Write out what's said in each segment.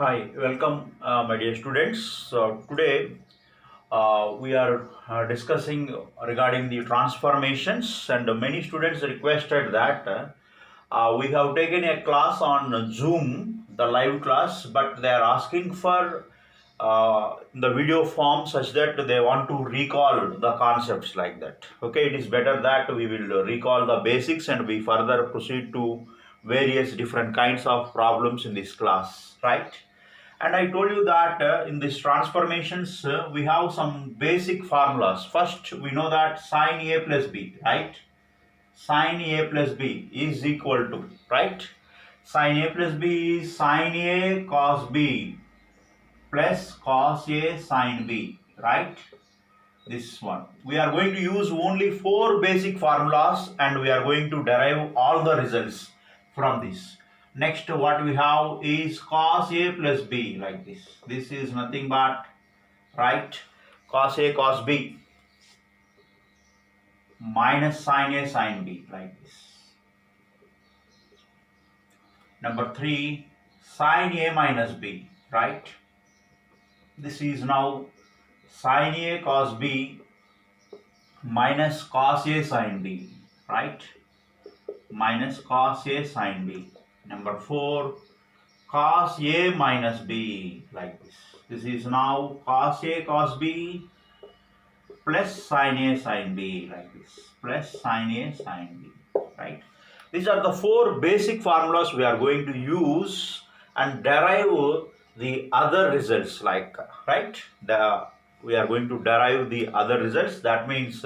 Hi, welcome, my dear students. So today we are discussing regarding the transformations, and many students requested that we have taken a class on Zoom, the live class, but they are asking for the video form such that they want to recall the concepts like that. Okay, it is better that we will recall the basics and we further proceed to various different kinds of problems in this class, right? And I told you that in these transformations, we have some basic formulas. First, we know that sine A plus B, right? Sine A plus B is equal to, right? Sine A plus B is sine A cos B plus cos A sine B, right? This one. We are going to use only four basic formulas and we are going to derive all the results from this. Next, what we have is cos A plus B, like this. This is nothing but, right, cos A cos B minus sin A sin B, like this. Number 3, sin A minus B, right? This is now sin A cos B minus cos A sin B, right? Minus cos A sin B. Number 4, cos A minus B, like this. This is now cos A cos B plus sin A sin B, like this. Plus sin A sin B, right? These are the four basic formulas we are going to use and derive the other results, like, right? We are going to derive the other results. That means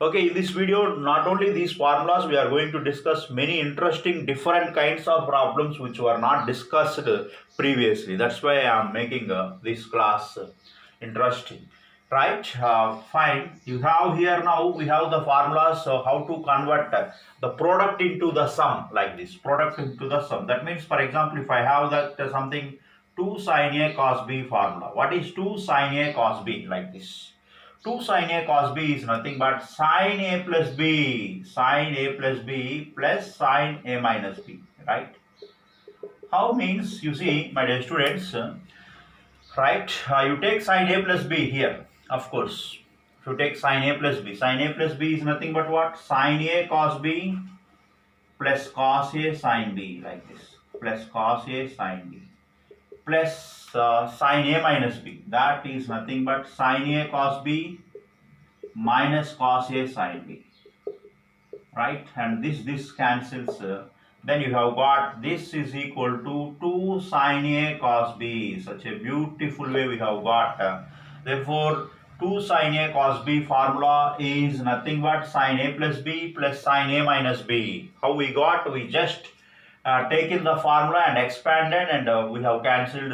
okay, in this video, not only these formulas, we are going to discuss many interesting different kinds of problems which were not discussed previously. That's why I am making this class interesting. Right? Fine. You have here now, we have the formulas how to convert the product into the sum, like this. Product into the sum. That means, for example, if I have that something 2 sin A cos B formula. What is 2 sin A cos B? Like this. 2 sin A cos B is nothing but sin A plus B, sin A plus B plus sin A minus B, right? How means, you see, my dear students, right, you take sin A plus B here, of course. If you take sin A plus B is nothing but what? Sin A cos B plus cos A sin B, like this, plus cos A sin B, plus sin A minus B. That is nothing but sin A cos B minus cos A sin B, right? And this cancels. Then you have got this is equal to 2 sin A cos B. Such a beautiful way we have got. Therefore, 2 sin A cos B formula is nothing but sin A plus B plus sin A minus B. How we got? We just taken the formula and expanded, and we have cancelled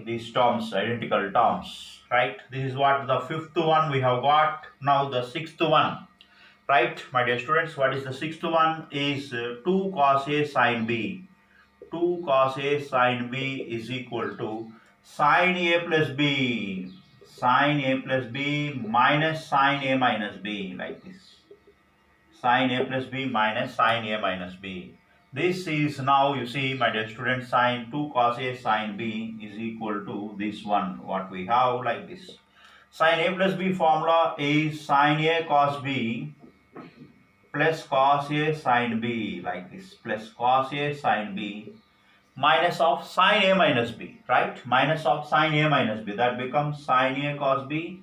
these terms, identical terms, right? This is what the fifth one we have got. Now the sixth one, right, my dear students, what is the sixth one? Is 2 cos A sin B. 2 cos A sin B is equal to sin A plus B, sin A plus B minus sin A minus B, like this. Sin A plus B minus sin A minus B. This is now, you see, my dear students, sin 2 cos A sin B is equal to this one, what we have, like this. Sin A plus B formula is sin A cos B plus cos A sin B, like this, plus cos A sin B minus of sin A minus B, right? Minus of sin A minus B, that becomes sin A cos B.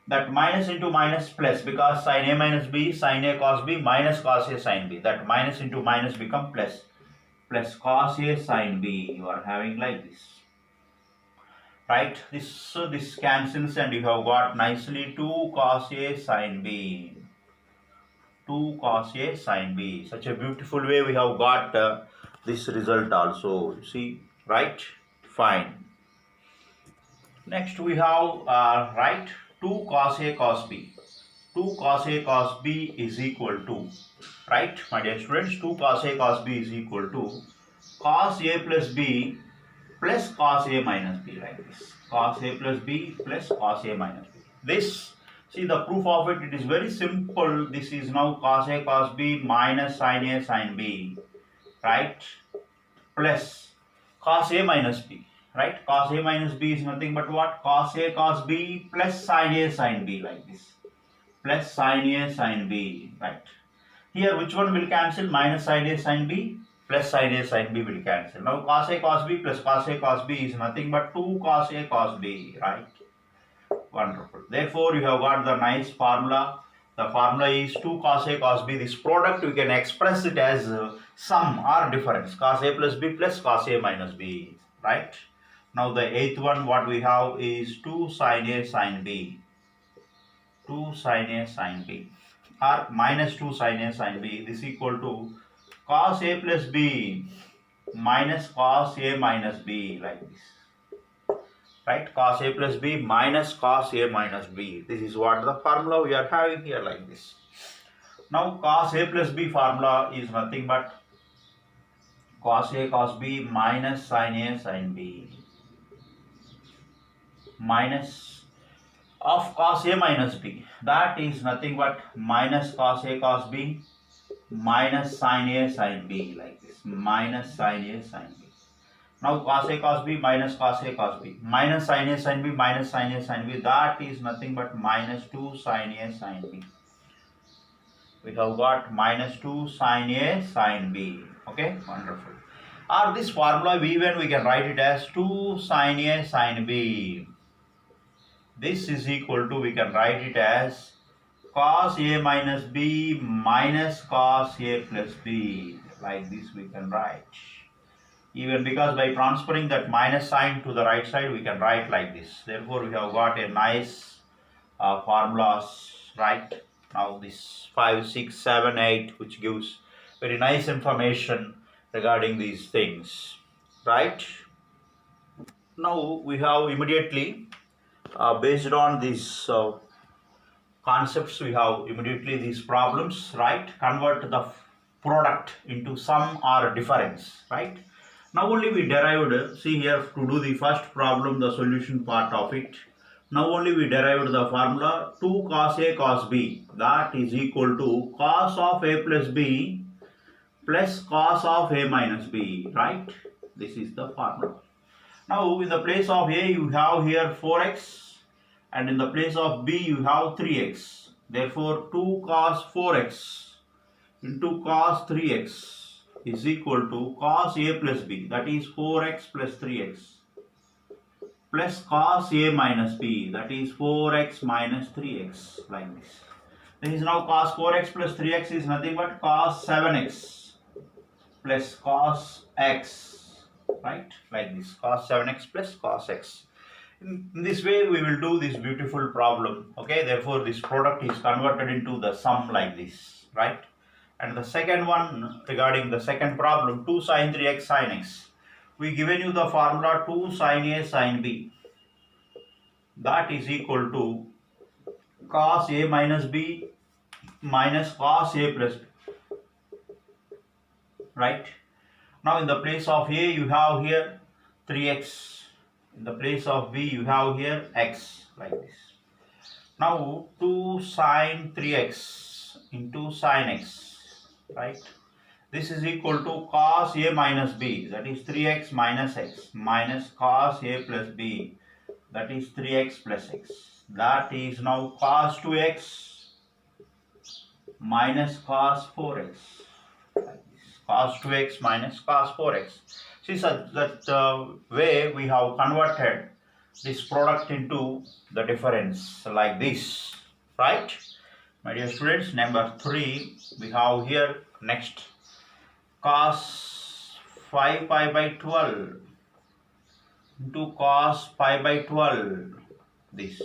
That minus into minus plus, because sin A minus B, sin A cos B minus cos A sin B. That minus into minus become plus. Plus cos A sin B. You are having like this. Right? This cancels and you have got nicely 2 cos A sin B. 2 cos A sin B. Such a beautiful way we have got this result also. You see? Right? Fine. Next we have, right, 2 cos A cos B. 2 cos A cos B is equal to, right, my dear students, 2 cos A cos B is equal to cos A plus B plus cos A minus B, like this. Cos A plus B plus cos A minus B. This, see the proof of it, it is very simple. This is now cos A cos B minus sin A sin B, right, plus cos A minus B, right? Cos A minus B is nothing but what? Cos A cos B plus sin A sin B, like this. Plus sin A sin B, right? Here which one will cancel? Minus sin A sin B plus sin A sin B will cancel. Now cos A cos B plus cos A cos B is nothing but 2 cos A cos B, right? Wonderful. Therefore, you have got the nice formula. The formula is 2 cos A cos B. This product we can express it as sum or difference. Cos A plus B plus cos A minus B, right? Now the eighth one what we have is 2 sin A sin B. 2 sin A sin B or minus 2 sin A sin B. This is equal to cos A plus B minus cos A minus B, like this. Right, cos A plus B minus cos A minus B. This is what the formula we are having here, like this. Now cos A plus B formula is nothing but cos A cos B minus sin A sin B minus of cos A minus B. That is nothing but minus cos A cos B minus sin A sin B, like this. Minus sin A sin B. Now cos A cos B minus cos A cos B minus sin A sin B minus sin A sin B, that is nothing but minus 2 sin A sin B. We have got minus 2 sin A sin B. Okay, wonderful. Or this formula even we can write it as 2 sin A sin B. This is equal to, we can write it as cos A minus B minus cos A plus B. Like this we can write. Even because by transferring that minus sign to the right side, we can write like this. Therefore, we have got a nice formulas, right? Now this 5, 6, 7, 8, which gives very nice information regarding these things, right? Now we have immediately, based on these concepts, we have immediately these problems, right? Convert the product into sum or difference, right? Now only we derived, see here, to do the first problem, the solution part of it. Now only we derived the formula 2 cos A cos B, that is equal to cos of A plus B plus cos of A minus B, right? This is the formula. Now in the place of A you have here 4x and in the place of B you have 3x. Therefore 2 cos 4x into cos 3x is equal to cos A plus B, that is 4x plus 3x, plus cos A minus B, that is 4x minus 3x, like this. This is now cos 4x plus 3x is nothing but cos 7x plus cos x, right? Like this, cos 7x plus cos x. In this way we will do this beautiful problem, okay? Therefore this product is converted into the sum like this, right? And the second one, regarding the second problem, 2 sin 3x sin x. We given you the formula 2 sin A sin B. That is equal to cos A minus B minus cos A plus B. Right? Now in the place of A you have here 3x. In the place of B you have here x, like this. Now 2 sin 3x into sin x. Right, this is equal to cos A minus B, that is 3x minus x, minus cos A plus B, that is 3x plus x. That is now cos 2x minus cos 4x, like this. Cos 2x minus cos 4x. See, so that way we have converted this product into the difference like this, right? My dear students, number 3, we have here next cos 5 pi by 12 into cos pi by 12, this,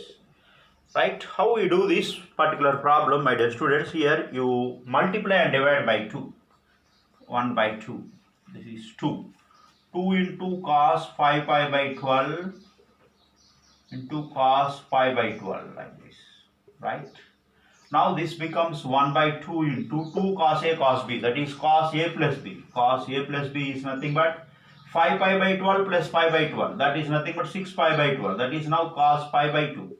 right? How we do this particular problem, my dear students? Here you multiply and divide by 2, 1 by 2, this is 2. 2 into cos 5 pi by 12 into cos pi by 12, like this, right? Now this becomes 1 by 2 into 2 cos A cos B, that is cos A plus B. Cos A plus B is nothing but 5 pi by 12 plus pi by 12, that is nothing but 6 pi by 12, that is now cos pi by 2,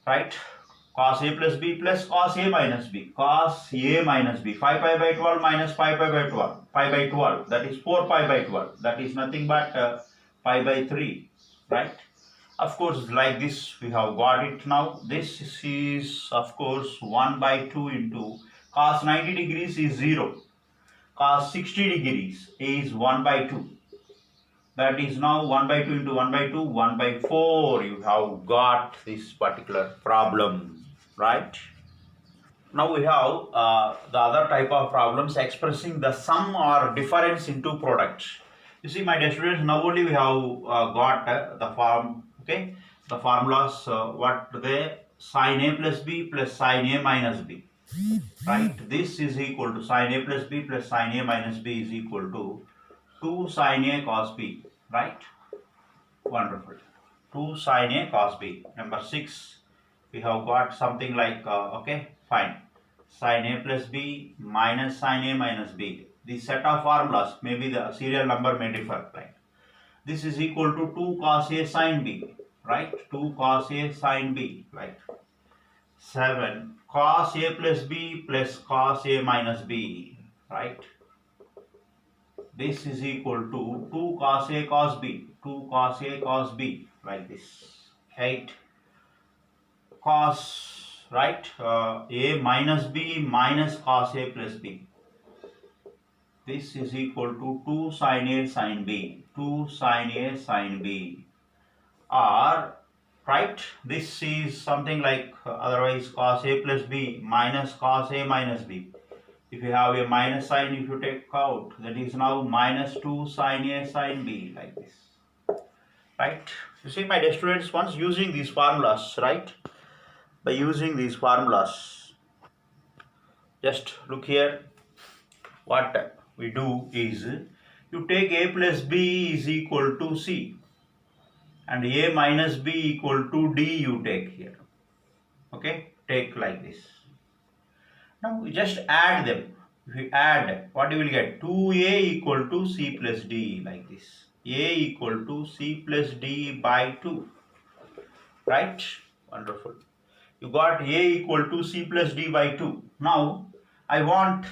right? cos A plus B plus cos A minus B. Cos A minus B. 5 pi by 12 minus 5 pi by 12. Pi by 12. That is 4 pi by 12. That is nothing but pi by 3. Right? Of course, like this we have got it now. This is of course 1 by 2 into cos 90 degrees is 0. Cos 60 degrees is 1 by 2. That is now 1 by 2 into 1 by 2, 1 by 4. You have got this particular problem, right? Now we have the other type of problems expressing the sum or difference into products. You see, my dear students, now only we have got the form, okay? The formulas, what they sin A plus B plus sin A minus B, right? This is equal to sin A plus B plus sin A minus B is equal to 2 sin A cos B, right? Wonderful. 2 sin A cos B. Number 6, we have got something like, okay, fine. Sin A plus B minus sin A minus B. This set of formulas, maybe the serial number may differ, right? This is equal to 2 cos A sin B, right? 2 cos A sin B, right? 7 cos A plus B plus cos A minus B, right? This is equal to 2 cos A cos B, 2 cos A cos B, like this. 8 cos, right, A minus B minus cos A plus B. This is equal to 2 sin A sin B, 2 sin A sin B. Or, right, this is something like otherwise cos A plus B minus cos A minus B. If you have a minus sign, if you take out, that is now minus 2 sin A sin B, like this, right? You see, my dear students, once using these formulas, right, by using these formulas, just look here, what we do is, you take A plus B is equal to C, and A minus B equal to D you take here, okay, take like this. Now we just add them. If you add, what you will get? 2A equal to C plus D, like this. A equal to C plus D by 2. Right? Wonderful. You got A equal to C plus D by 2. Now, I want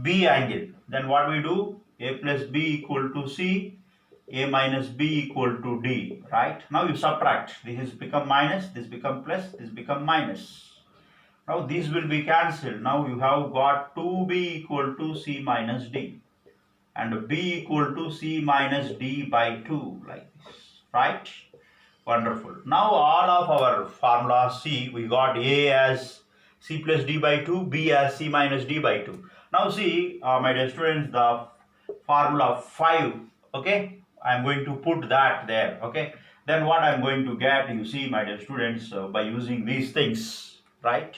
B angle. Then what we do? A plus B equal to C. A minus B equal to D. Right? Now you subtract. This is become minus. This become plus. This become minus. Now these will be cancelled. Now you have got 2B equal to C minus D and B equal to C minus D by 2, like this, right? Wonderful. Now all of our formulas, see, we got A as C plus D by 2, B as C minus D by 2. Now see, my dear students, the formula 5, okay, I am going to put that there, okay. Then what I am going to get, you see, my dear students, by using these things, right?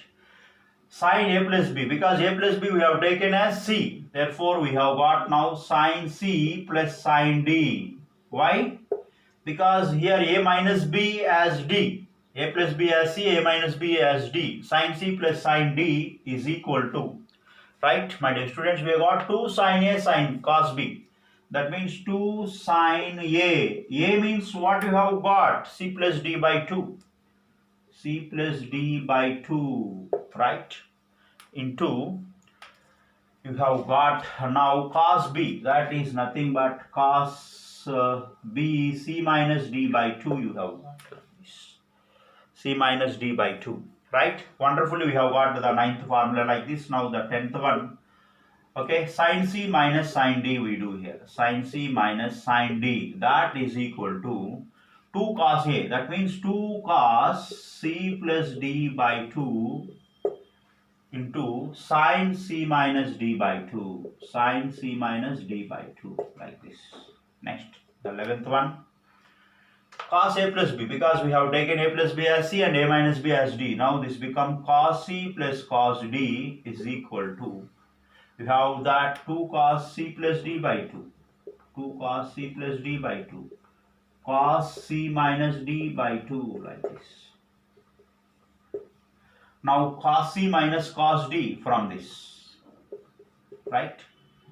Sin A plus B, because A plus B we have taken as C. Therefore, we have got now sin C plus sin D. Why? Because here A minus B as D. A plus B as C, A minus B as D. Sin C plus sin D is equal to, right, my dear students, we have got 2 sin A sin cos B. That means 2 sin A. A means what you have got? C plus D by 2. C plus D by 2, right, into, you have got now cos B, that is nothing but cos B, C minus D by 2 you have got, C minus D by 2, right? Wonderfully, we have got the 9th formula like this. Now the 10th one, okay, sin C minus sin D we do here, sin C minus sin D, that is equal to 2 cos A, that means 2 cos C plus D by 2 into sin C minus D by 2, sin C minus D by 2, like this. Next, the 11th one, cos A plus B, because we have taken A plus B as C and A minus B as D. Now this become cos C plus cos D is equal to, we have that 2 cos C plus D by 2, 2 cos C plus D by 2, cos C minus D by 2, like this. Now cos C minus cos D from this, right?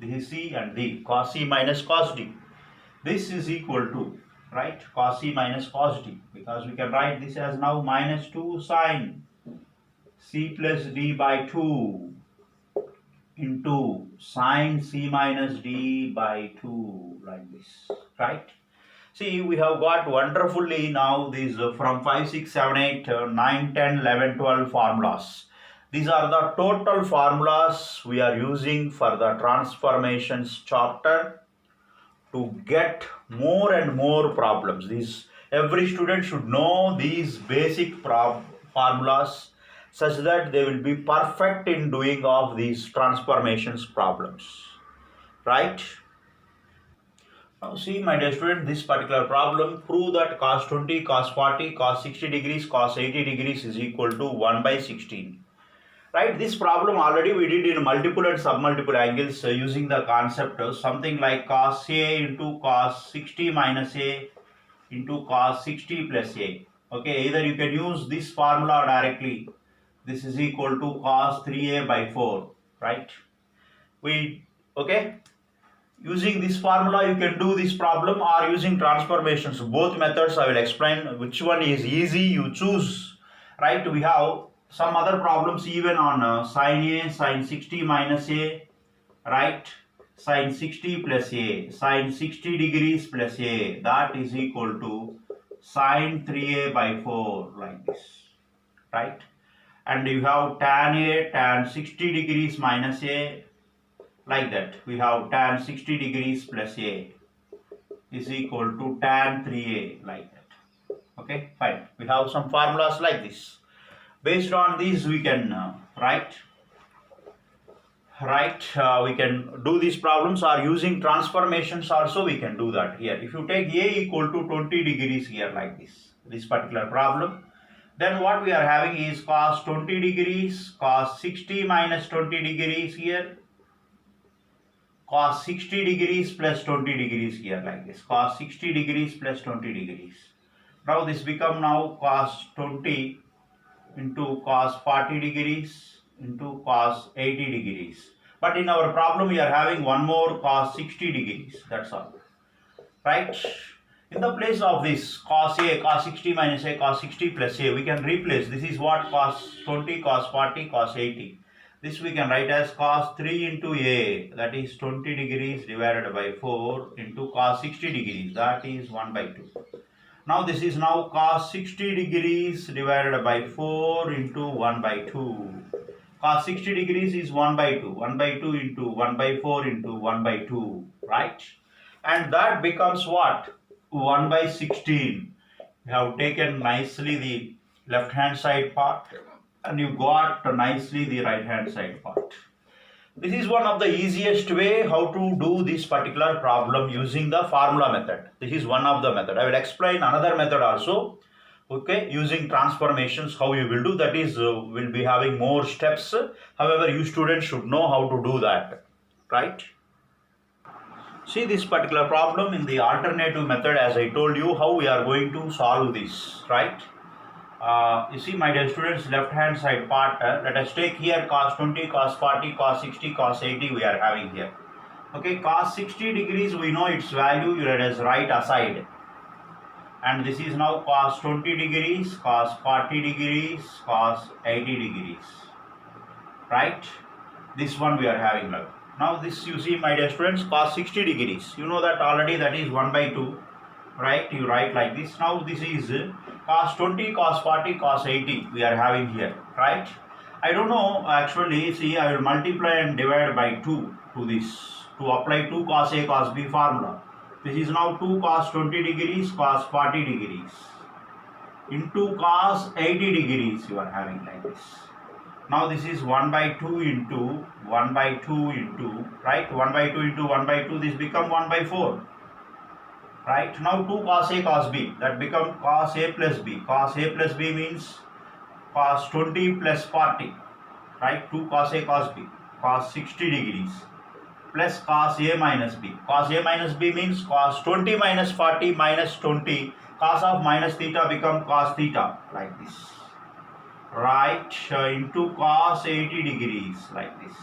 This is C and D, cos C minus cos D. This is equal to, right, cos C minus cos D, because we can write this as now minus 2 sin c plus d by 2 into sine c minus d by 2, like this, right? See, we have got wonderfully now these from 5, 6, 7, 8, 9, 10, 11, 12 formulas. These are the total formulas we are using for the transformations chapter to get more and more problems. Every student should know these basic formulas such that they will be perfect in doing of these transformations problems, right? Now see, my dear student, this particular problem, prove that cos 20, cos 40, cos 60 degrees, cos 80 degrees is equal to 1 by 16. Right, this problem already we did in multiple and submultiple angles using the concept of something like cos A into cos 60 minus A into cos 60 plus A. Okay, either you can use this formula directly. This is equal to cos 3A by 4, right? Okay, using this formula you can do this problem, or using transformations. Both methods I will explain which one is easy, you choose, right? We have some other problems even on sin A, sin 60 minus A, right? Sin 60 plus A, sin 60 degrees plus A, that is equal to sin 3A by 4, like this, right? And you have tan A, tan 60 degrees minus A, like that. We have tan 60 degrees plus A is equal to tan 3A, like that. Okay, fine. We have some formulas like this. Based on these we can we can do these problems, or using transformations also we can do that. Here if you take A equal to 20 degrees here, like this particular problem, then what we are having is cos 20 degrees, cos 60 minus 20 degrees here, cos 60 degrees plus 20 degrees here, like this, cos 60 degrees plus 20 degrees. Now this become now cos 20 into cos 40 degrees into cos 80 degrees. But in our problem we are having one more cos 60 degrees, that's all, right? In the place of this cos A, cos 60 minus A, cos 60 plus A, we can replace. This is what? Cos 20, cos 40, cos 80. This we can write as cos 3 into A, that is 20 degrees divided by 4 into cos 60 degrees, that is 1 by 2. Now this is now cos 60 degrees divided by 4 into 1 by 2. Cos 60 degrees is 1 by 2. 1 by 2 into 1 by 4 into 1 by 2, right? And that becomes what? 1 by 16. You have taken nicely the left hand side part and you got nicely the right hand side part. This is one of the easiest way how to do this particular problem using the formula method. This is one of the method. I will explain another method also. Okay, using transformations, how you will do that is will be having more steps. However, you students should know how to do that, right? See this particular problem in the alternative method, as I told you how we are going to solve this, right? You see, my dear students, left hand side part, let us take here cos 20, cos 40, cos 60, cos 80 we are having here. Okay, cos 60 degrees we know its value, let us write aside. And this is now cos 20 degrees, cos 40 degrees, cos 80 degrees, right? This one we are having now. Now this, you see, my dear students, cos 60 degrees, you know that already, that is 1 by 2, right? You write like this. Now this is cos 20, cos 40, cos 80 we are having here, right? I don't know actually. See, I will multiply and divide by 2 to this to apply 2 cos A cos B formula. This is now 2 cos 20 degrees cos 40 degrees into cos 80 degrees you are having like this. Now this is 1 by 2 into 1 by 2 into, right? 1 by 2 into 1 by 2, this become 1 by 4. Right, now 2 cos A cos B, that become cos A plus B. Cos A plus B means cos 20 plus 40, right? 2 cos A cos B, cos 60 degrees plus cos A minus B. Cos A minus B means cos 20 minus 40 minus 20. Cos of minus theta become cos theta, like this, right? Into cos 80 degrees, like this.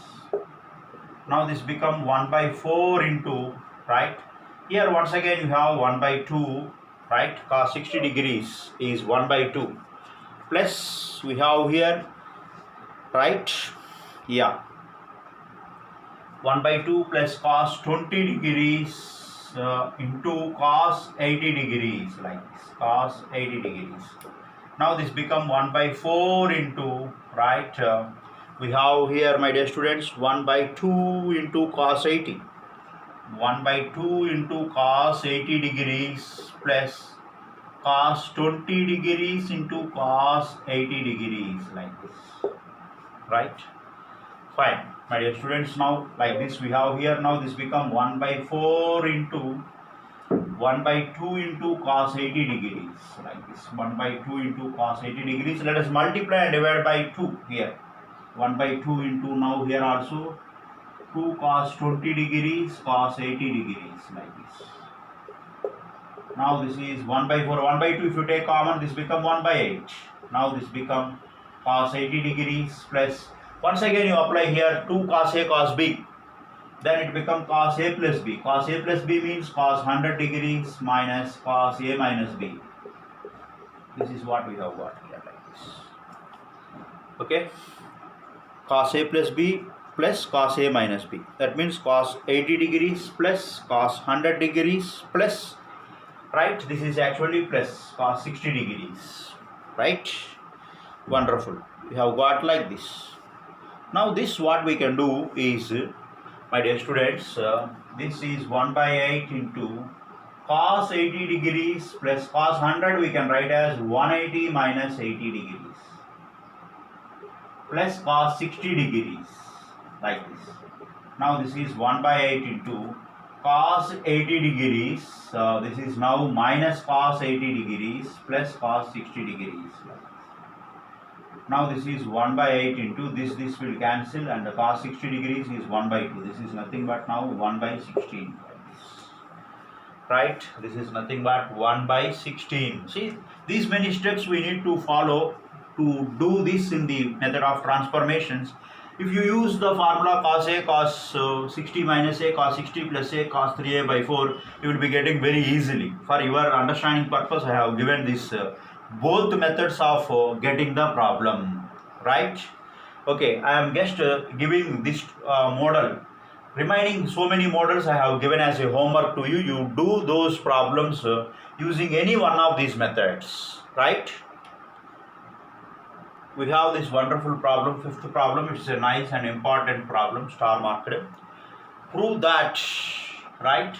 Now this become 1 by 4 into, right? Here once again you have 1 by 2, right? Cos 60 degrees is 1 by 2. Plus we have here right? Yeah, 1 by 2 plus cos 20 degrees into cos 80 degrees, like this, cos 80 degrees. Now this become 1 by 4 into, right, we have here, my dear students, 1 by 2 into cos 80. 1 by 2 into cos 80 degrees plus cos 20 degrees into cos 80 degrees, like this, right? Fine, my dear students, now like this we have here. Now this become 1 by 4 into 1 by 2 into cos 80 degrees, like this, 1 by 2 into cos 80 degrees. Let us multiply and divide by 2 here. 1 by 2 into, now here also 2 cos 20 degrees cos 80 degrees, like this. Now this is 1 by 4, 1 by 2 if you take common, this become 1 by 8. Now this become cos 80 degrees plus, once again you apply here 2 cos A cos B, then it become cos A plus B. Cos A plus B means cos 100 degrees minus cos A minus B. This is what we have got here, like this. Okay, cos A plus B plus cos A minus B. That means cos 80 degrees plus cos 100 degrees plus, right, this is actually plus cos 60 degrees, right? Wonderful. We have got like this. Now this what we can do is, my dear students, this is 1 by 8 into cos 80 degrees plus cos 100 we can write as 180 minus 80 degrees plus cos 60 degrees, like this. Now this is 1 by 8 into cos 80 degrees, this is now minus cos 80 degrees plus cos 60 degrees. Now this is 1 by 8 into this will cancel, and the cos 60 degrees is 1 by 2. This is nothing but now 1 by 16. Right? This is nothing but 1 by 16. See, these many steps we need to follow to do this in the method of transformations. If you use the formula cos A cos 60 minus A cos 60 plus A cos 3A by 4, you will be getting very easily. For your understanding purpose, I have given this both methods of getting the problem, right? Okay, I am just giving this model. Remaining so many models I have given as a homework to you. You do those problems using any one of these methods, right? We have this wonderful problem, fifth problem. It's a nice and important problem, star marked. Prove that, right?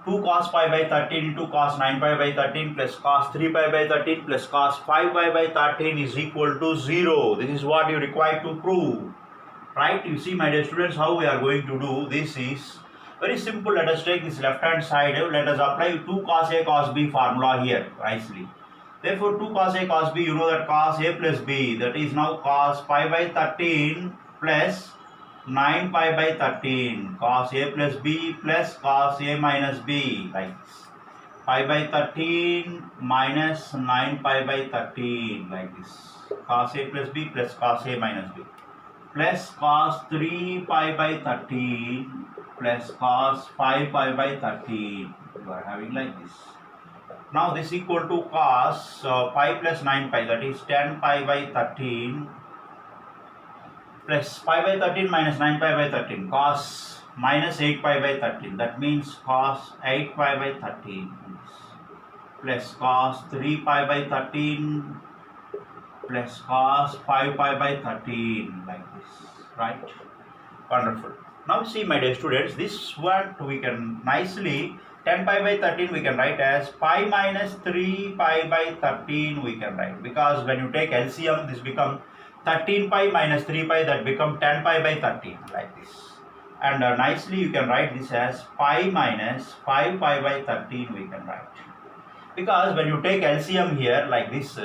2 cos pi by 13 into cos 9 pi by 13 plus cos 3 pi by 13 plus cos 5 pi by 13 is equal to 0. This is what you require to prove, right? You see, my dear students, how we are going to do this is very simple. Let us take this left hand side. Let us apply 2 cos A cos B formula here nicely. Therefore, 2 cos A cos B, you know that cos A plus B, that is now cos pi by 13 plus 9 pi by 13, cos A plus B plus cos A minus B, like this. Pi by 13 minus 9 pi by 13, like this. Cos A plus B plus cos A minus B, plus cos 3 pi by 13 plus cos 5 pi by 13. You are having like this. Now this equal to cos pi plus 9 pi, that is 10 pi by 13 plus pi by 13 minus 9 pi by 13, cos minus 8 pi by 13, that means cos 8 pi by 13 plus cos 3 pi by 13 plus cos 5 pi by 13, like this, right? Wonderful. Now see, my dear students, this one we can nicely, 10 pi by 13 we can write as pi minus 3 pi by 13 we can write, because when you take LCM, this become 13 pi minus 3 pi, that become 10 pi by 13, like this. And nicely you can write this as pi minus 5 pi by 13 we can write, because when you take LCM here like this,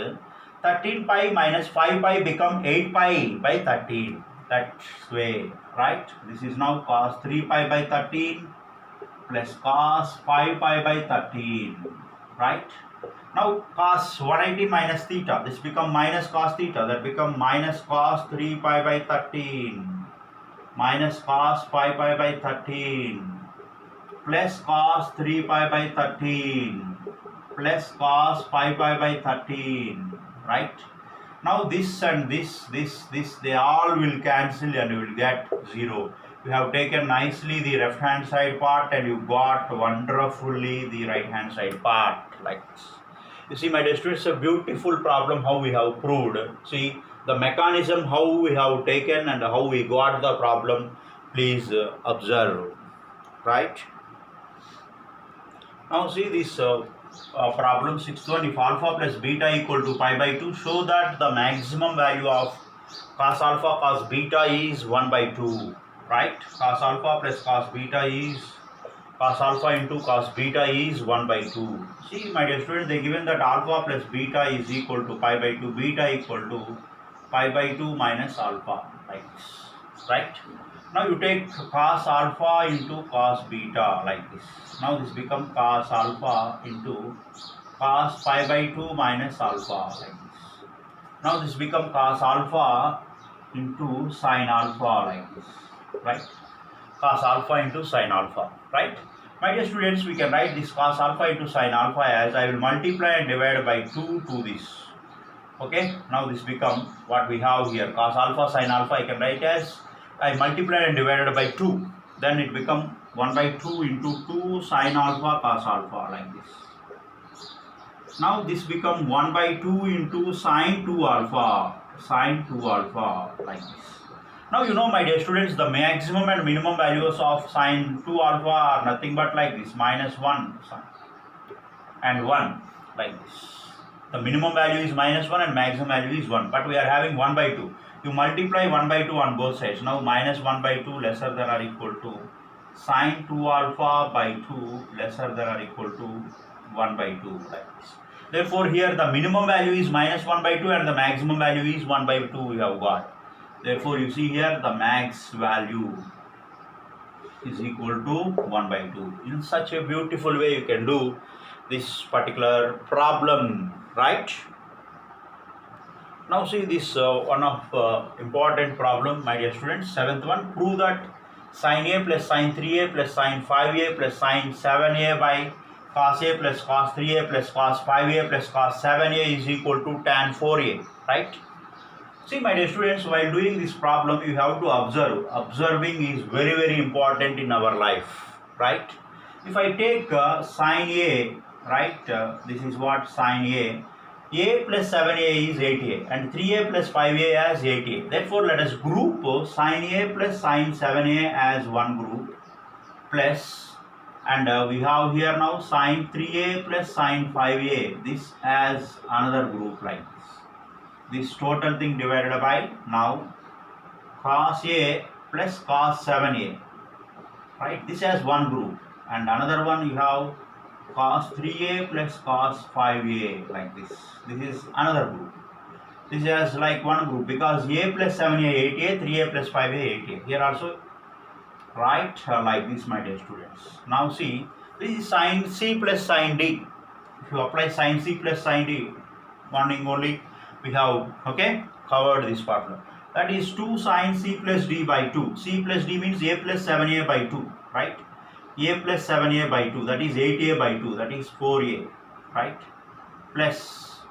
13 pi minus 5 pi become 8 pi by 13, that way, right? This is now cos 3 pi by 13 plus cos 5 pi by 13, right? Now cos 180 minus theta, this become minus cos theta, that become minus cos 3 pi by 13 minus cos 5 pi by 13 plus cos 3 pi by 13 plus cos 5 pi by 13, right? Now this and this, they all will cancel and you will get 0. You have taken nicely the left hand side part and you got wonderfully the right hand side part like this. You see, my dear students, it's a beautiful problem how we have proved. See the mechanism how we have taken and how we got the problem. Please observe, right? Now see this problem 6th one. If alpha plus beta equal to pi by 2, show that the maximum value of cos alpha cos beta is 1 by 2. Right? Cos alpha plus cos beta is cos alpha into cos beta is 1 by 2. See, my dear students, they given that alpha plus beta is equal to pi by 2, beta equal to pi by 2 minus alpha, like this. Right? Now you take cos alpha into cos beta like this. Now this becomes cos alpha into cos pi by 2 minus alpha like this. Now this becomes cos alpha into sin alpha like this. Right? Cos alpha into sin alpha. Right? My dear students, we can write this cos alpha into sin alpha as I will multiply and divide by 2 to this. Okay? Now this becomes what we have here. Cos alpha sin alpha I can write as I multiply and divided by 2. Then it becomes 1 by 2 into 2 sin alpha cos alpha like this. Now this becomes 1 by 2 into sin 2 alpha like this. Now you know, my dear students, the maximum and minimum values of sin 2 alpha are nothing but like this, minus 1 and 1 like this. The minimum value is minus 1 and maximum value is 1, but we are having 1 by 2. You multiply 1 by 2 on both sides. Now minus 1 by 2 lesser than or equal to sin 2 alpha by 2 lesser than or equal to 1 by 2 like this. Therefore here the minimum value is minus 1 by 2 and the maximum value is 1 by 2 we have got. Therefore you see here the max value is equal to 1 by 2. In such a beautiful way you can do this particular problem, right? Now see this one of important problem, my dear students, 7th one. Prove that sin a plus sin 3a plus sin 5a plus sin 7a by cos a plus cos 3a plus cos 5a plus cos 7a is equal to tan 4a, right? See, my dear students, while doing this problem you have to observe. Observing is very, very important in our life, right? If I take sin a, right, this is what sin a plus 7a is 8a and 3a plus 5a as 8a. Therefore, let us group sin a plus sin 7a as one group plus, and we have here now sin 3a plus sin 5a, this as another group like this. This total thing divided by now cos a plus cos 7a, right? This as one group, and another one you have cos 3a plus cos 5a like this. This is another group. This is like one group because a plus 7a 8a, 3a plus 5a 8a. Here also right like this, my dear students. Now see, this is sin c plus sin d. If you apply sin c plus sin d, one thing only we have, okay, covered this problem. That is 2 sin c plus d by 2. C plus d means a plus 7a by 2, right? A plus 7a by 2, that is 8a by 2, that is 4a, right? Plus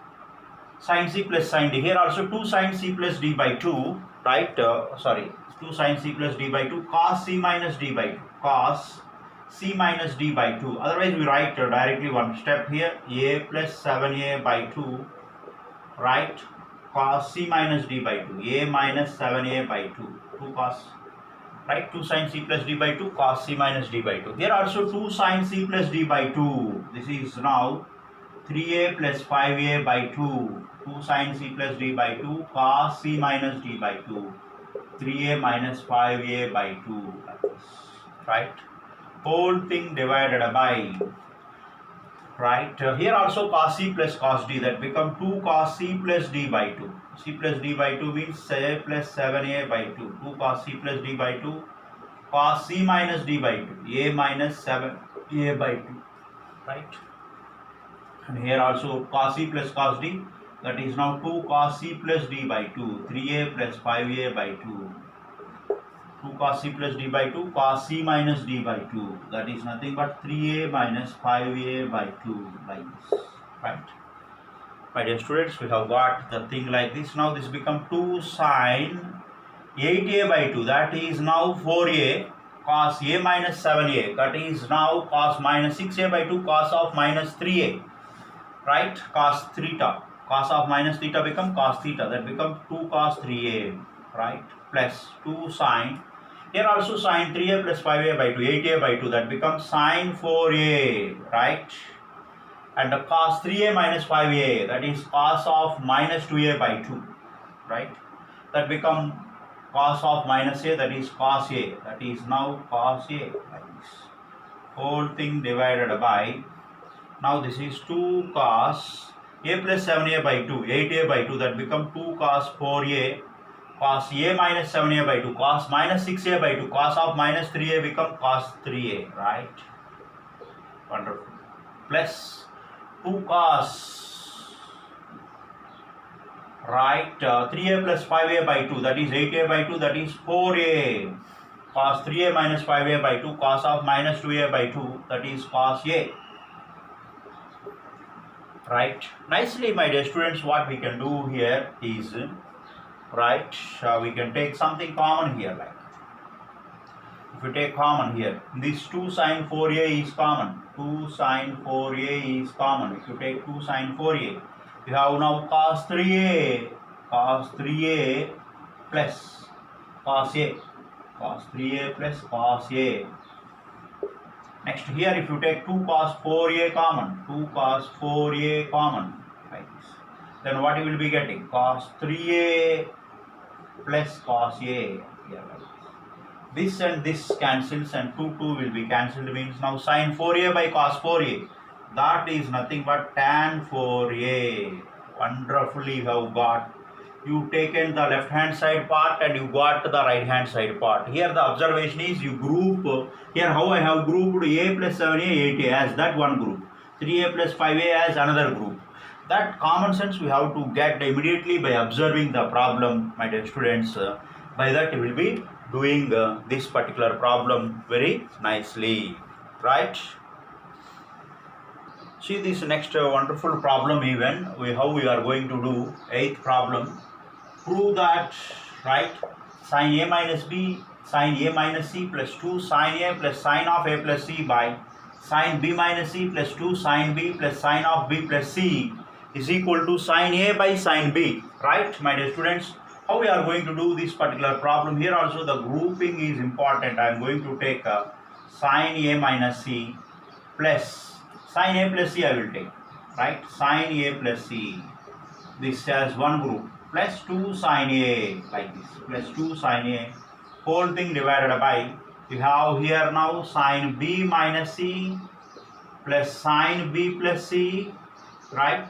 sin c plus sin d. Here also 2 sin c plus d by 2, right? 2 sin c plus d by 2 cos c minus d by 2. Cos c minus d by 2. Otherwise we write directly one step here. A plus 7a by 2, right? Cos c minus d by 2. A minus 7a by 2. 2 cos, right? 2 sin c plus d by 2 cos c minus d by 2. Here also 2 sin c plus d by 2. This is now 3a plus 5a by 2. 2 sin c plus d by 2 cos c minus d by 2. 3a minus 5a by 2. Right? Whole thing divided by, right? Here also cos c plus cos d, that become 2 cos c plus d by 2. C plus d by 2 means a plus 7a by 2. 2 cos c plus d by 2 cos c minus d by 2. A minus 7a by 2. Right? And here also cos c plus cos d, that is now 2 cos c plus d by 2. 3a plus 5a by 2. 2 cos c plus d by 2 cos c minus d by 2, that is nothing but 3a minus 5a by 2 like this, right? My dear students, we have got the thing like this. Now this become 2 sine 8a by 2, that is now 4a cos a minus 7a, that is now cos minus 6a by 2 cos of minus 3a, right? Cos theta, cos of minus theta become cos theta, that become 2 cos 3a, right? Plus 2 sine, here also sine 3a plus 5a by 2, 8a by 2, that becomes sine 4a, right? And the cos 3a minus 5a, that is cos of minus 2a by 2, right? That become cos of minus a, that is cos a, that is now cos a, like this. Whole thing divided by, now this is 2 cos a plus 7a by 2, 8a by 2, that become 2 cos 4a, cos a minus 7a by 2, cos minus 6a by 2, cos of minus 3a become cos 3a, right? Wonderful. Plus 2 cos, right, 3a plus 5a by 2, that is 8a by 2, that is 4a, cos 3a minus 5a by 2, cos of minus 2a by 2, that is cos a, right? Nicely, my dear students, what we can do here is, right, we can take something common here, like, if we take common here, this 2 sine 4a is common, 2 sine 4a is common. If you take 2 sine 4a, we have now cos 3a plus cos a, cos 3a plus cos a. Next here, if you take 2 cos 4a common, 2 cos 4a common, like this, then what you will be getting? Cos 3a plus cos a, here like this. This and this cancels and 2 will be cancelled, means now sin 4a by cos 4a, that is nothing but tan 4a. Wonderfully you have got, you taken the left hand side part and you got the right hand side part. Here the observation is you group, here how I have grouped a plus 7a 8a as that one group, 3a plus 5a as another group. That common sense we have to get immediately by observing the problem, my dear students. By that you will be doing this particular problem very nicely, right? See this next wonderful problem, even how we are going to do 8th problem. Prove that, right, sin a minus b sin a minus c plus 2 sin a plus sin of a plus c by sin b minus c plus 2 sin b plus sin of b plus c is equal to sin a by sin b, right, my dear students? How we are going to do this particular problem? Here also the grouping is important. I am going to take sin a minus c plus sin a plus c I will take, right, sin a plus c, this has one group, plus 2 sin a, like this, plus 2 sin a, whole thing divided by, we have here now sin b minus c plus sin b plus c, right,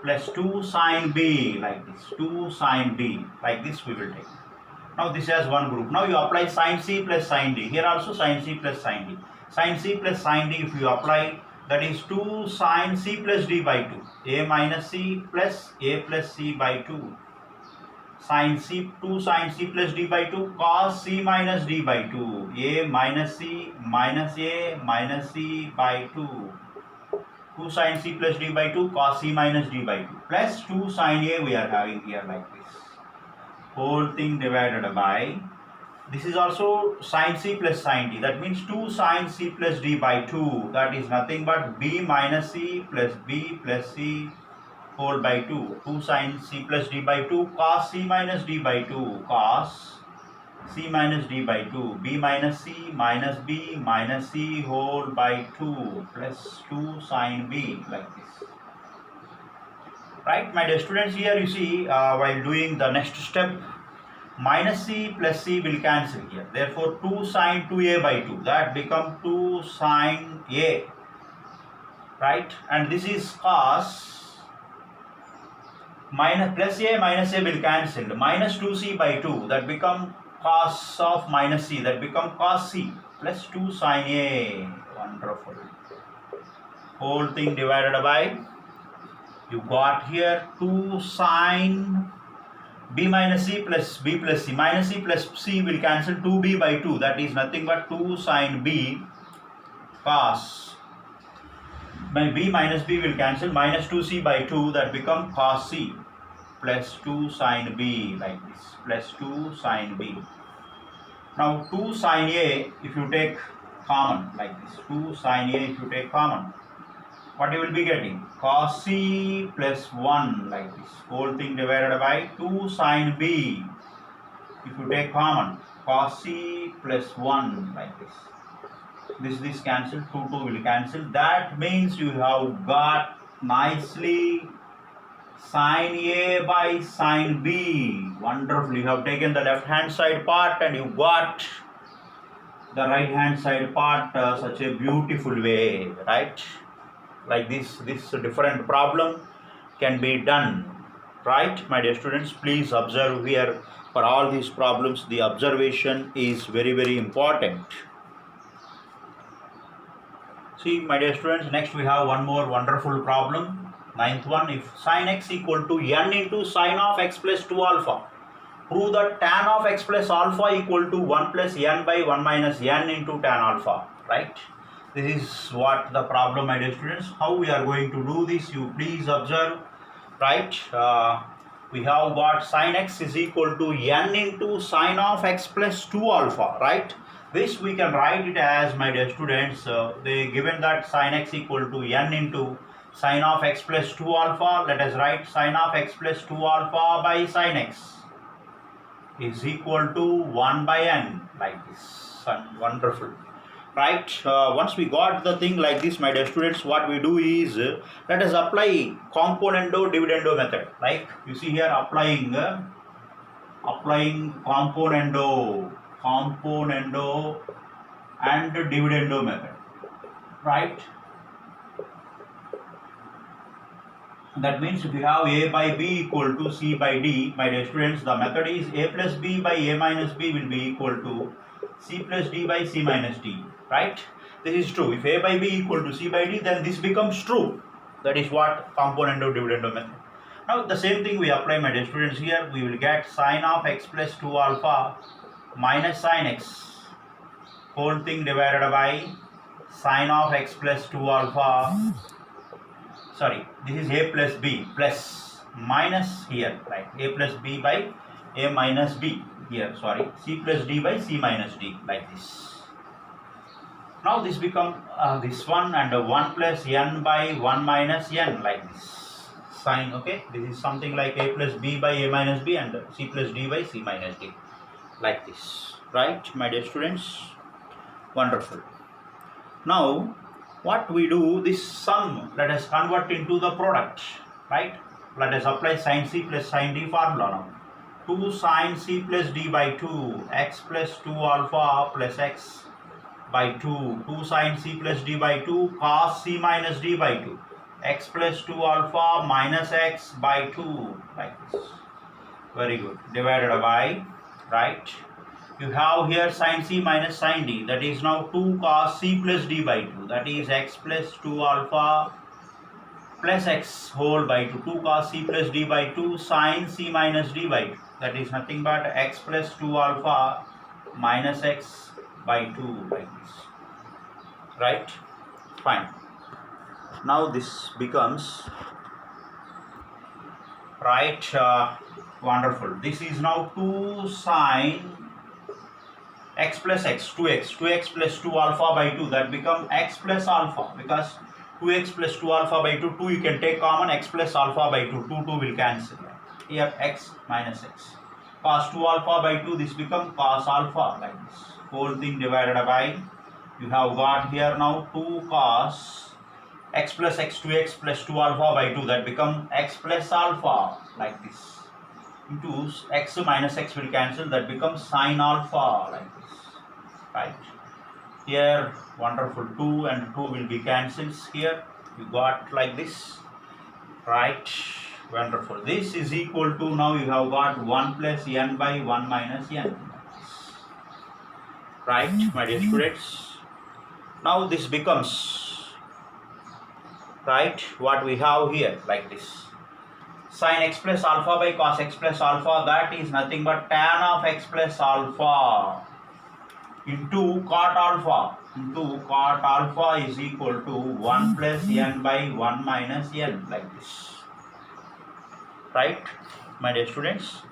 plus 2 sin b, like this, 2 sin b, like this we will take. Now this has one group. Now you apply sin c plus sin d, here also sin c plus sin d. Sin c plus sin d if you apply, that is 2 sin c plus d by 2, a minus c plus a plus c by 2, sin c, 2 sin c plus d by 2, cos c minus d by 2, a minus c minus a minus c by 2, 2 sin c plus d by 2, cos c minus d by 2, plus 2 sin a we are having here like this. Whole thing divided by, this is also sin c plus sin d, that means 2 sin c plus d by 2, that is nothing but b minus c plus b plus c whole by 2, 2 sin c plus d by 2, cos c minus d by 2, cos c minus d by 2, b minus c minus b minus c whole by 2, plus 2 sin b, like this, right, my dear students? Here you see, while doing the next step, minus c plus c will cancel here, therefore 2 sin 2a by 2, that become 2 sin a, right, and this is cos, minus plus a minus a will cancel, minus 2c by 2, that become cos of minus c, that become cos c, plus 2 sin a. Wonderful. Whole thing divided by, you got here 2 sin b minus c plus b plus c, minus c plus c will cancel, 2b by 2, that is nothing but 2 sin b cos My b minus b will cancel, minus 2c by 2, that become cos c, plus 2 sin b, like this, plus 2 sin b. Now 2 sin a, if you take common, like this, 2 sin a if you take common, what you will be getting? Cos c plus 1, like this, whole thing divided by 2 sin b. If you take common, cos c plus 1, like this. This cancel, 2 will cancel. That means you have got nicely sin A by sin B. Wonderful. You have taken the left hand side part and you got the right hand side part such a beautiful way, right? Like this different problem can be done, right? My dear students, please observe here. For all these problems, the observation is very, very important. See, my dear students, next we have one more wonderful problem. Ninth one, if sin x equal to n into sin of x plus 2 alpha, prove that tan of x plus alpha equal to 1 plus n by 1 minus n into tan alpha, right? This is what the problem, my dear students. How we are going to do this, you please observe, right? We have got sin x is equal to n into sin of x plus 2 alpha, right? This we can write it as, my dear students, they given that sin x equal to n into sin of x plus 2 alpha. Let us write sin of x plus 2 alpha by sin x is equal to 1 by n, like this. Wonderful, right? Once we got the thing like this, my dear students, what we do is, let us apply componendo dividendo method. Like you see here, applying componendo and dividendo method, right? That means if you have a by b equal to c by d, my dear students, the method is a plus b by a minus b will be equal to c plus d by c minus d, right? This is true. If a by b equal to c by d, then this becomes true. That is what componendo dividendo method. Now the same thing we apply, my dear students. Here we will get sin of x plus 2 alpha minus sin x, whole thing divided by sin of x plus 2 alpha, sorry, this is a plus b plus minus here, right? A plus b by a minus b here, sorry, c plus d by c minus d, like this. Now this become this one, and 1 plus n by 1 minus n, like this sign, okay? This is something like a plus b by a minus b and c plus d by c minus d, like this, right, my dear students? Wonderful. Now what we do, this sum, let us convert into the product, right? Let us apply sin c plus sin d formula now. 2 sin c plus d by 2, x plus 2 alpha plus x by 2, 2 sin c plus d by 2, cos c minus d by 2, x plus 2 alpha minus x by 2, like this. Very good. Divided by, right? You have here sin c minus sin d, that is now 2 cos c plus d by 2, that is x plus 2 alpha plus x whole by 2, 2 cos c plus d by 2 sin c minus d by 2, that is nothing but x plus 2 alpha minus x by 2, like this, right? Fine. Now this becomes, right, wonderful. This is now 2 sin x plus x, 2x plus 2 alpha by 2, that become x plus alpha, because 2x plus 2 alpha by 2, 2 you can take common, x plus alpha by 2, 2 will cancel. Here x minus x. Cos 2 alpha by 2, this become cos alpha, like this. Whole thing divided by, you have got here now 2 cos x plus x, 2x plus 2 alpha by 2, that become x plus alpha, like this. Into x minus x will cancel, that becomes sin alpha, like this, right? Here, wonderful, 2 and 2 will be cancelled. Here you got like this, right? Wonderful. This is equal to, now you have got 1 plus n by 1 minus n, right, my dear students? Now this becomes, right, what we have here, like this. Sin x plus alpha by cos x plus alpha, that is nothing but tan of x plus alpha into cot alpha into cot alpha is equal to 1 plus n by 1 minus n, like this. Right, my dear students?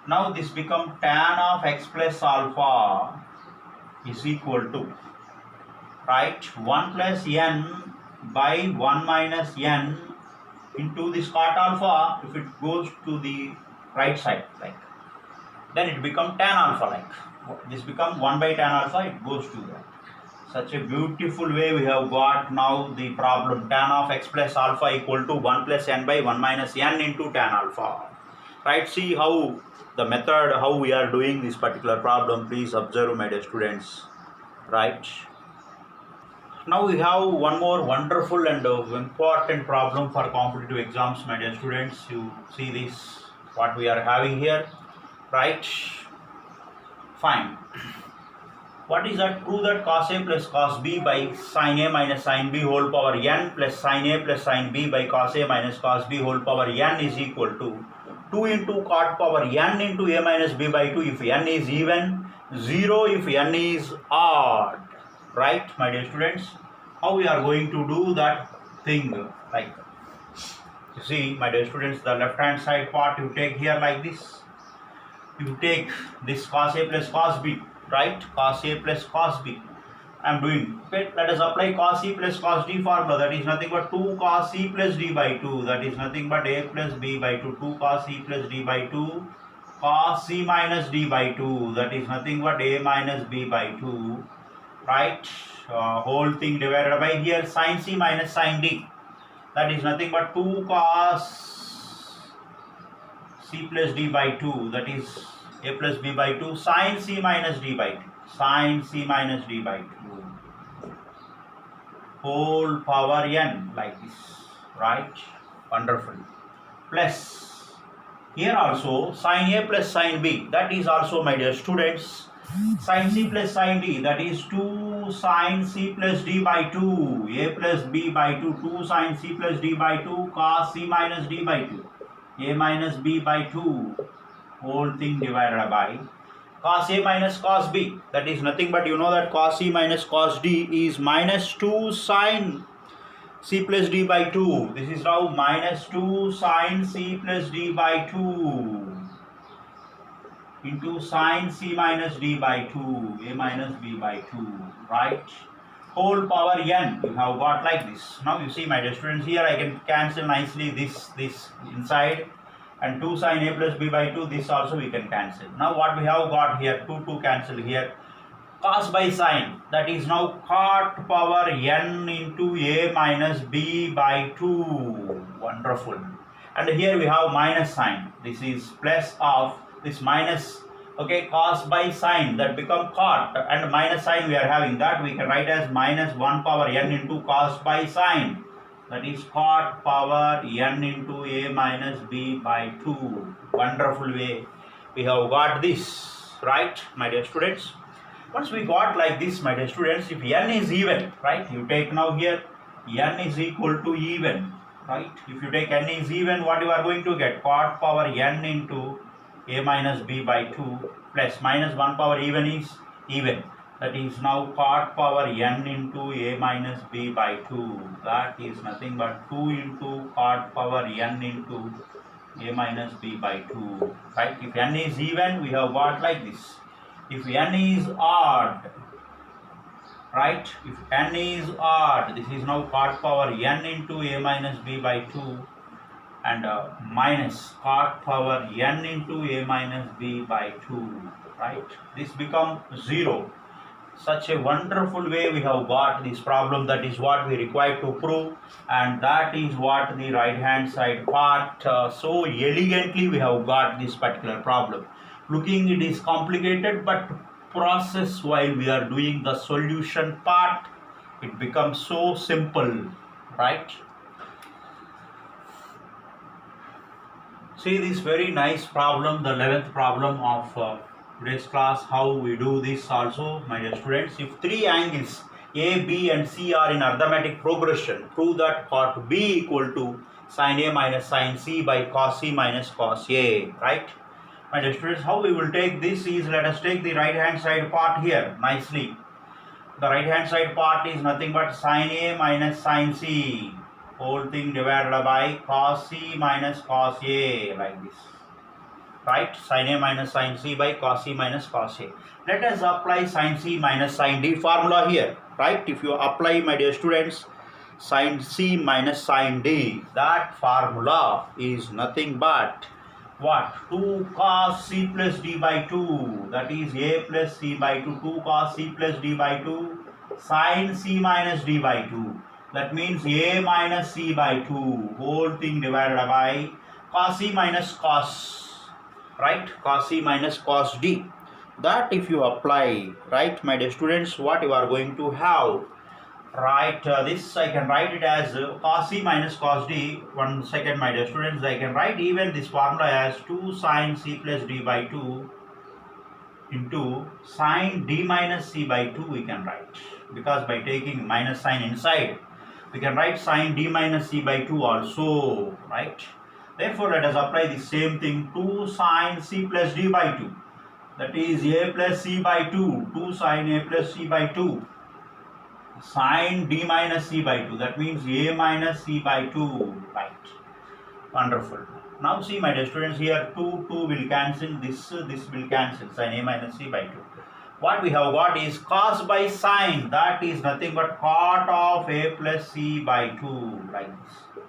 Now this become tan of x plus alpha is equal to, right, 1 plus n by 1 minus n into this cot alpha. If it goes to the right side, like, then it become tan alpha, like this become 1 by tan alpha, it goes to that. Such a beautiful way we have got now the problem tan of x plus alpha equal to 1 plus n by 1 minus n into tan alpha. Right, see how the method, how we are doing this particular problem. Please observe, my dear students. Right, now we have one more wonderful and important problem for competitive exams, my dear students. You see this, what we are having here, right? Fine. What is that? Prove that cos A plus cos B by sin A minus sin B whole power n plus sin A plus sin B by cos A minus cos B whole power n is equal to 2 into cot power n into A minus B by 2 if n is even, 0 if n is odd. Right, my dear students? How we are going to do that thing? Like, you see, my dear students, the left hand side part you take here like this. You take this cos A plus cos B, right? Cos A plus cos B. I am doing. Okay, let us apply cos C plus cos D formula. That is nothing but 2 cos C plus D by 2. That is nothing but A plus B by 2. 2 cos C plus D by 2. Cos C minus D by 2. That is nothing but A minus B by 2. Right? Whole thing divided by here sin C minus sin D. That is nothing but 2 cos C plus D by 2. That is A plus B by 2 sin C minus D by 2. Sin C minus D by 2. Whole power n, like this. Right? Wonderful. Plus here also sin A plus sin B. That is also, my dear students, sin C plus sin D. That is 2 sin C plus D by 2. A plus B by 2. 2 sin C plus D by 2 cos C minus D by 2. A minus B by 2. Whole thing divided by cos A minus cos B. That is nothing but, you know that cos C minus cos D is minus 2 sin C plus D by 2. This is now minus 2 sin C plus D by 2 into sin C minus D by 2. A minus B by 2. Right? Whole power n you have got like this. Now you see, my dear students, here I can cancel nicely this inside. And 2 sin A plus B by 2, this also we can cancel. Now what we have got here, 2 cancel here. Cos by sin, that is now cot power n into A minus B by 2. Wonderful. And here we have minus sign. This is plus of this minus, okay, cos by sin, that become cot, and minus sign we are having, that we can write as minus 1 power n into cos by sin. That is cot power n into A minus B by 2. Wonderful way we have got this, right, my dear students? Once we got like this, my dear students, if n is even, right, you take now here n is equal to even, right? If you take n is even, what you are going to get? Cot power n into A minus B by 2 plus minus 1 power even is even. That is now cot power n into A minus B by 2. That is nothing but 2 into cot power n into A minus B by 2. Right? If n is even, we have got like this. If n is odd, right? If n is odd, this is now cot power n into A minus B by 2 and minus cot power n into A minus B by 2. Right? This becomes 0. Such a wonderful way we have got this problem. That is what we require to prove, and that is what the right hand side part so elegantly we have got this particular problem. Looking it is complicated, but process while we are doing the solution part, it becomes so simple, right? See this very nice problem, the 11th problem of today's class. How we do this also, my dear students. If three angles A, B and C are in arithmetic progression, prove that cot B equal to sin A minus sin C by cos C minus cos A, right? My dear students, how we will take this is, let us take the right hand side part here nicely. The right hand side part is nothing but sin A minus sin C, whole thing divided by cos C minus cos A, like this. Right? Sin A minus sin C by cos C minus cos A. Let us apply sin C minus sin D formula here. Right? If you apply, my dear students, sin C minus sin D, that formula is nothing but what? 2 cos C plus D by 2, that is A plus C by 2, 2 cos C plus D by 2 sin C minus D by 2, that means A minus C by 2, whole thing divided by cos C minus cos, right, cos C minus cos D. That if you apply, right, my dear students, what you are going to have, right, this I can write it as cos C minus cos D. 1 second, my dear students, I can write even this formula as 2 sin C plus D by 2 into sin D minus C by 2 we can write, because by taking minus sign inside we can write sin D minus C by 2 also, right. Therefore let us apply the same thing, 2 sin C plus D by 2, that is A plus C by 2, 2 sin A plus C by 2 sin D minus C by 2, that means A minus C by 2, right. Wonderful. Now see, my dear students, here 2 will cancel, this will cancel, sin A minus C by 2. What we have got is cos by sin, that is nothing but cot of A plus C by 2, like this.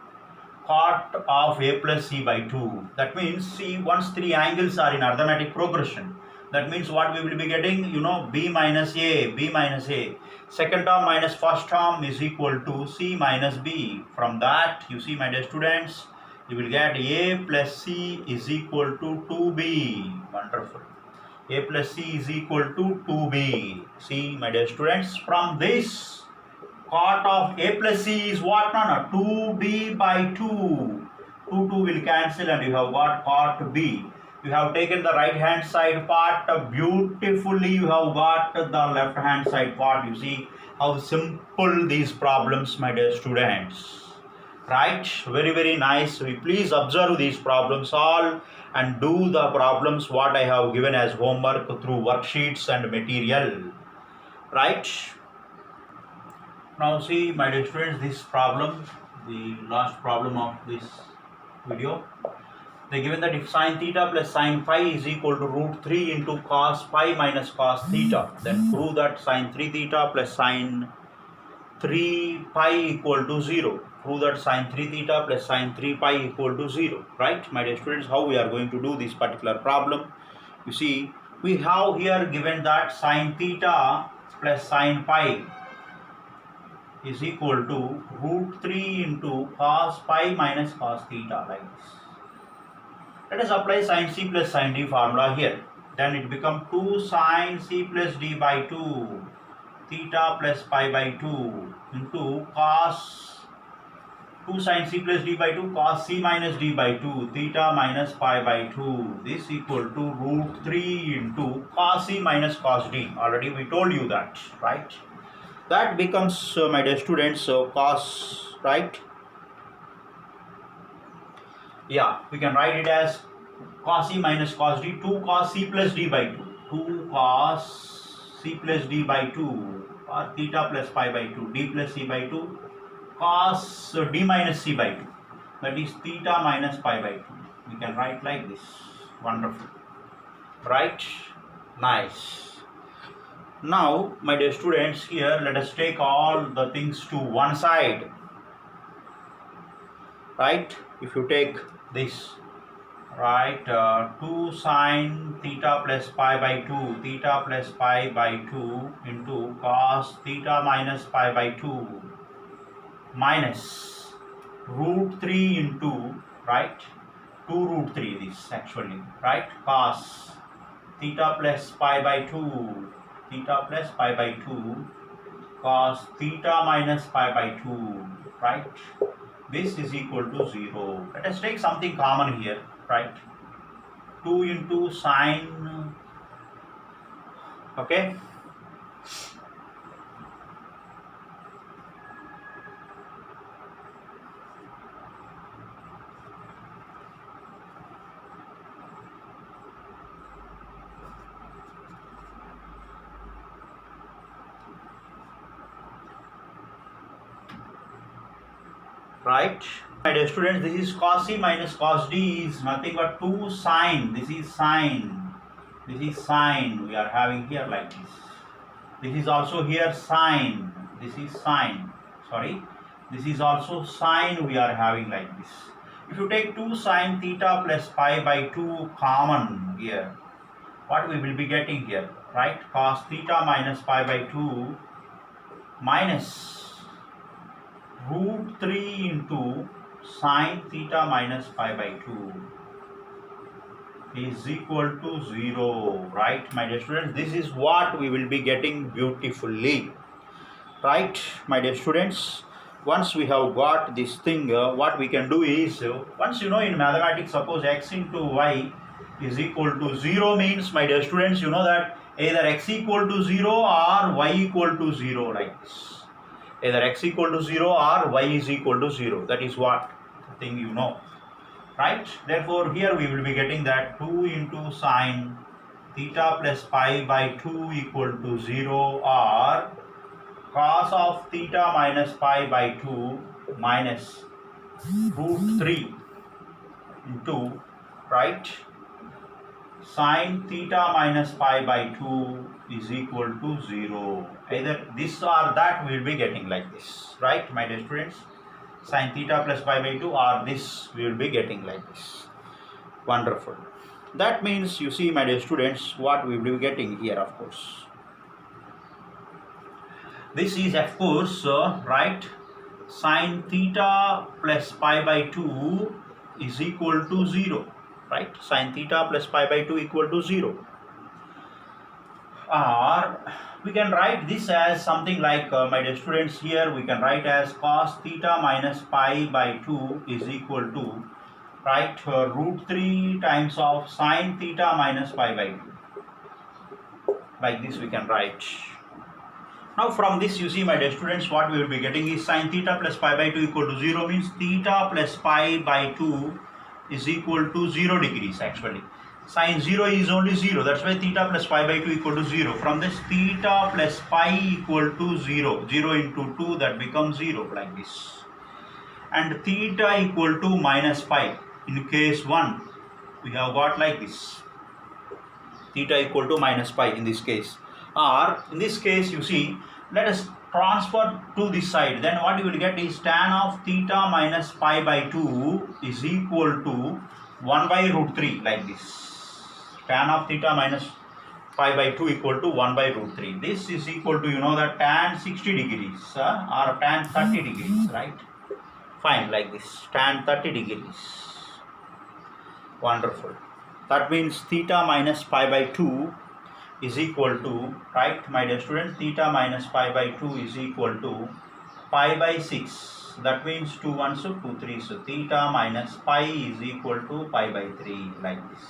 Cot of A plus C by 2. That means, see, once 3 angles are in arithmetic progression, that means what we will be getting, you know, B minus A, B minus A. Second term minus first term is equal to C minus B. From that, you see, my dear students, you will get A plus C is equal to 2B. Wonderful. A plus C is equal to 2B. See, my dear students, from this, cot of A plus C is what? No, 2B by 2. 2 will cancel and you have got cot B. You have taken the right hand side part beautifully, you have got the left hand side part. You see how simple these problems, my dear students. Right? Very nice. Please observe these problems all and do the problems what I have given as homework through worksheets and material. Right? Now see, my dear students, this problem, the last problem of this video. They given that if sin theta plus sin phi is equal to root 3 into cos phi minus cos theta, then prove that sin 3 theta plus sin 3 pi equal to 0. Prove that sin 3 theta plus sin 3 pi equal to 0. Right, my dear students, how we are going to do this particular problem? You see, we have here given that sin theta plus sin pi is equal to root 3 into cos pi minus cos theta, like this. Let us apply sin C plus sin D formula here. Then it becomes 2 sin C plus D by 2 theta plus pi by 2 into cos 2 sin C plus D by 2 cos C minus D by 2 theta minus pi by 2. This equal to root 3 into cos C minus cos D. Already we told you that, right? That becomes, my dear students, cos, right? Yeah, we can write it as cos C minus cos D, 2 cos C plus D by 2. 2 cos C plus D by 2 or theta plus pi by 2, D plus C by 2, cos D minus C by 2. That is theta minus pi by 2. We can write like this. Wonderful. Right? Nice. Now, my dear students, here let us take all the things to one side. Right? If you take this, right, 2 sin theta plus pi by 2 theta plus pi by 2 into cos theta minus pi by 2 minus root 3 into, right, 2 root 3 this actually, right, cos theta plus pi by 2 theta plus pi by 2 cos theta minus pi by 2, right. This is equal to 0. Let us take something common here, right? 2 into sine, okay? right? My dear students, this is cos C minus cos D is nothing but 2 sine. This is sine. This is sine. We are having here like this. This is also here sine. This is sine. Sorry. This is also sine we are having like this. If you take 2 sine theta plus pi by 2 common here, what we will be getting here, right? Cos theta minus pi by 2 minus root 3 into sine theta minus pi by 2 is equal to 0, right, my dear students? This is what we will be getting beautifully, right, my dear students? Once we have got this thing, what we can do is, once you know in mathematics, suppose x into y is equal to 0 means, my dear students, you know that either x equal to 0 or y equal to 0 like this. Either x equal to 0 or y is equal to 0. That is what thing you know, right? Therefore, here we will be getting that 2 into sine theta plus pi by 2 equal to 0 or cos of theta minus pi by 2 minus root 3 into, right, sine theta minus pi by 2 is equal to 0. Either this or that we will be getting like this, right, my dear students? Sine theta plus pi by 2 or this we will be getting like this. Wonderful. That means, you see, my dear students, what we will be getting here, of course. This is, of course, right, sine theta plus pi by 2 is equal to 0. Right, sine theta plus pi by 2 equal to 0. Or we can write this as something like, my dear students, here we can write as cos theta minus pi by 2 is equal to, right, root 3 times of sine theta minus pi by 2. Like this we can write. Now from this, you see, my dear students, what we will be getting is sine theta plus pi by 2 equal to 0 means theta plus pi by 2 is equal to 0 degrees actually. Sine 0 is only 0. That's why theta plus pi by 2 equal to 0. From this, theta plus pi equal to 0. 0 into 2, that becomes 0 like this. And theta equal to minus pi. In case 1, we have got like this. Theta equal to minus pi in this case. Or in this case, you see, let us transfer to this side. Then what you will get is tan of theta minus pi by 2 is equal to 1 by root 3 like this. Tan of theta minus pi by 2 equal to 1 by root 3. This is equal to, you know, that tan 60 degrees or tan 30 degrees, right? Fine, like this, tan 30 degrees. Wonderful. That means theta minus pi by 2 is equal to, right, my dear students, theta minus pi by 2 is equal to pi by 6. That means 2 1s, so 2 3s. So theta minus pi is equal to pi by 3 like this.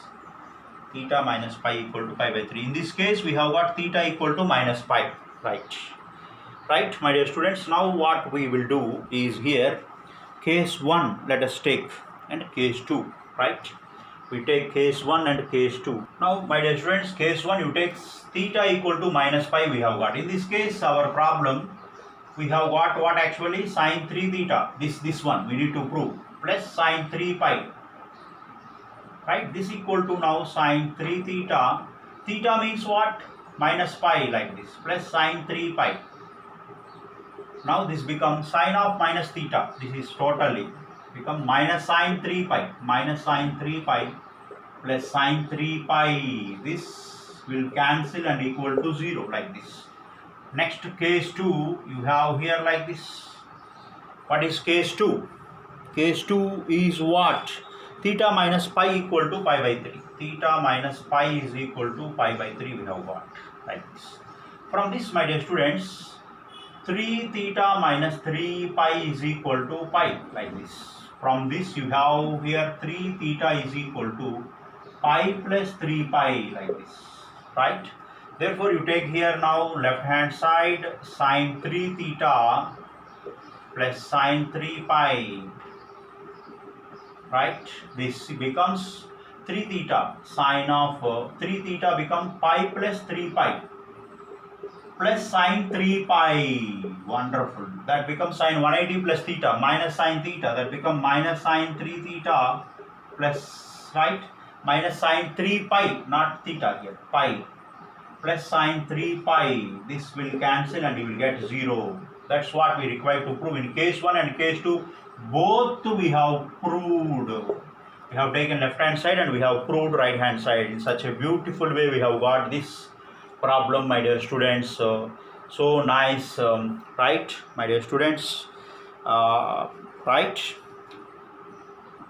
Theta minus pi equal to pi by 3. In this case, we have got theta equal to minus pi, right? Right, my dear students. Now what we will do is here, case 1 let us take and case 2, right? We take case 1 and case 2. Now, my dear students, case 1 you take theta equal to minus pi we have got. In this case, our problem, we have got what actually? Sine 3 theta. This one we need to prove. Plus sine 3 pi. Right? This equal to now sine 3 theta. Theta means what? Minus pi like this. Plus sine 3 pi. Now this becomes sine of minus theta. This is totally become minus sine 3 pi. Minus sine 3 pi plus sine 3 pi. This will cancel and equal to 0 like this. Next case 2 you have here like this. What is case 2? Case 2 is what? Theta minus pi equal to pi by 3. Theta minus pi is equal to pi by 3 we have got like this. From this, my dear students, 3 theta minus 3 pi is equal to pi like this. From this you have here 3 theta is equal to pi plus 3 pi like this, right? Therefore you take here now left hand side sine 3 theta plus sine 3 pi, right? This becomes 3 theta, sine of 3 theta become pi plus 3 pi. plus sine 3 pi. Wonderful. That becomes sine 180 plus theta minus sine theta. That becomes minus sine 3 theta plus, right? Minus sine 3 pi, not theta here, pi. Plus sine 3 pi. This will cancel and you will get 0. That's what we require to prove. In case 1 and case 2, both we have proved. We have taken left hand side and we have proved right hand side. In such a beautiful way we have got this problem, my dear students. So nice, right, my dear students? Right?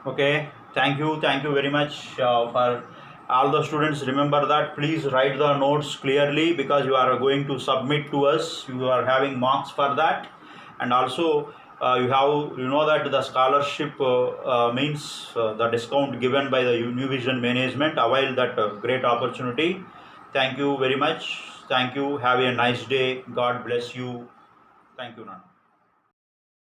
Okay, thank you very much for all the students. Remember that, please write the notes clearly because you are going to submit to us. You are having marks for that, and also you know that the scholarship means the discount given by the Univision management. Avail that great opportunity. Thank you very much. Thank you. Have a nice day. God bless you. Thank you, Nana.